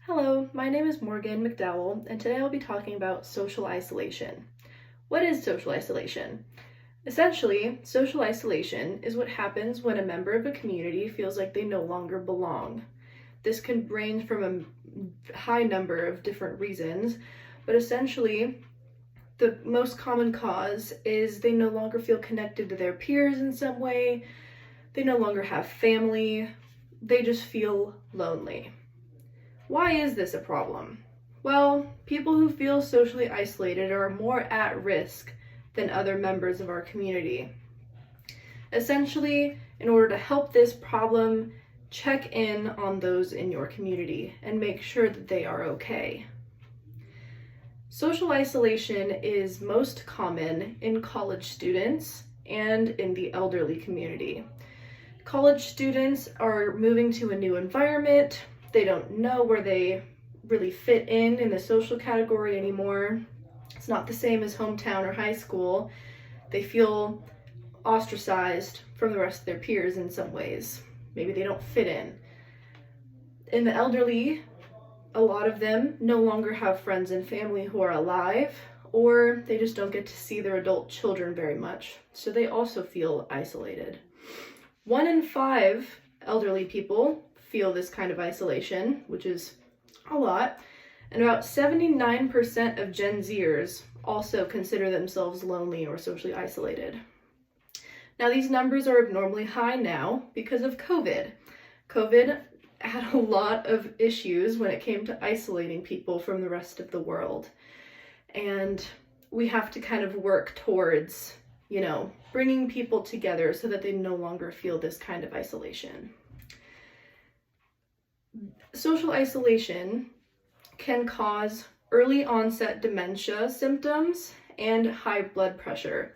Hello, my name is Morgan McDowell, and today I'll be talking about social isolation. What is social isolation? Essentially, social isolation is what happens when a member of a community feels like they no longer belong. This can range from a high number of different reasons, but essentially, the most common cause is they no longer feel connected to their peers in some way, they no longer have family, they just feel lonely. Why is this a problem? Well, people who feel socially isolated are more at risk than other members of our community. Essentially, in order to help this problem, check in on those in your community and make sure that they are okay. Social isolation is most common in college students and in the elderly community. College students are moving to a new environment. They don't know where they really fit in the social category anymore. It's not the same as hometown or high school. They feel ostracized from the rest of their peers in some ways. Maybe they don't fit in. In the elderly, a lot of them no longer have friends and family who are alive, or they just don't get to see their adult children very much, so they also feel isolated. 1 in 5 elderly people feel this kind of isolation, which is a lot, and about 79% of Gen Zers also consider themselves lonely or socially isolated. Now, these numbers are abnormally high now because of COVID. COVID had a lot of issues when it came to isolating people from the rest of the world, and we have to kind of work towards, bringing people together so that they no longer feel this kind of isolation. Social isolation can cause early onset dementia symptoms and high blood pressure.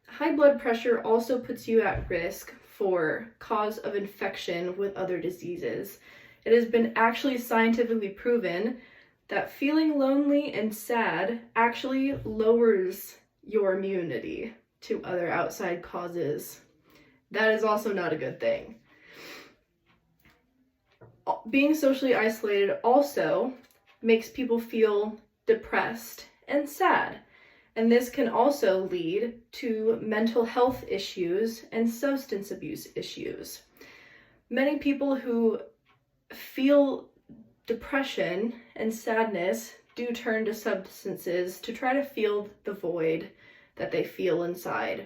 High blood pressure also puts you at risk for cause of infection with other diseases. It has been actually scientifically proven that feeling lonely and sad actually lowers your immunity to other outside causes. That is also not a good thing. Being socially isolated also makes people feel depressed and sad, and this can also lead to mental health issues and substance abuse issues. Many people who feel depression and sadness do turn to substances to try to fill the void that they feel inside.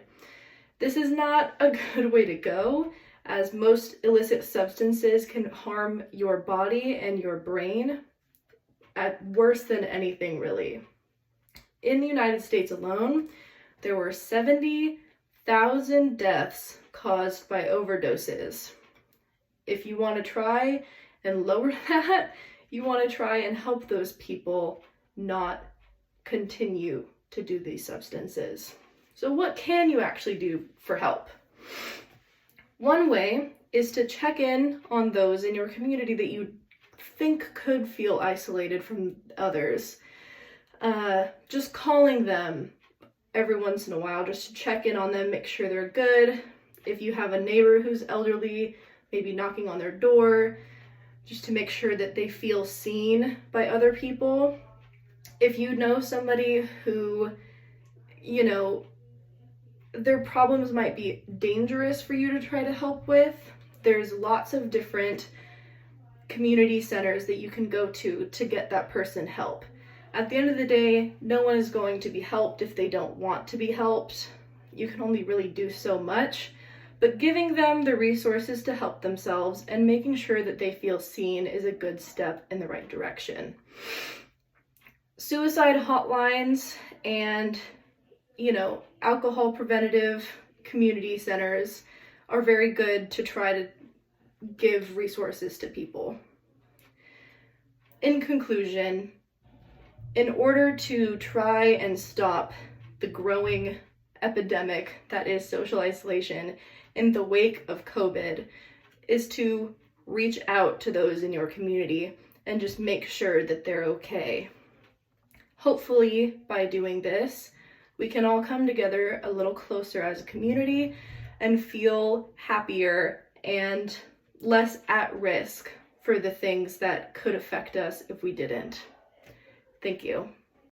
This is not a good way to go, as most illicit substances can harm your body and your brain at worse than anything, really. In the United States alone, there were 70,000 deaths caused by overdoses. If you want to try and lower that, you want to try and help those people not continue to do these substances. So what can you actually do for help? One way is to check in on those in your community that you think could feel isolated from others. Just calling them every once in a while just to check in on them, make sure they're good. If you have a neighbor who's elderly, maybe knocking on their door just to make sure that they feel seen by other people. If you know somebody who, their problems might be dangerous for you to try to help with, there's lots of different community centers that you can go to get that person help. At the end of the day, no one is going to be helped if they don't want to be helped. You can only really do so much, but giving them the resources to help themselves and making sure that they feel seen is a good step in the right direction. Suicide hotlines and alcohol preventative community centers are very good to try to give resources to people. In conclusion, in order to try and stop the growing epidemic that is social isolation in the wake of COVID, is to reach out to those in your community and just make sure that they're okay. Hopefully, by doing this, we can all come together a little closer as a community and feel happier and less at risk for the things that could affect us if we didn't. Thank you.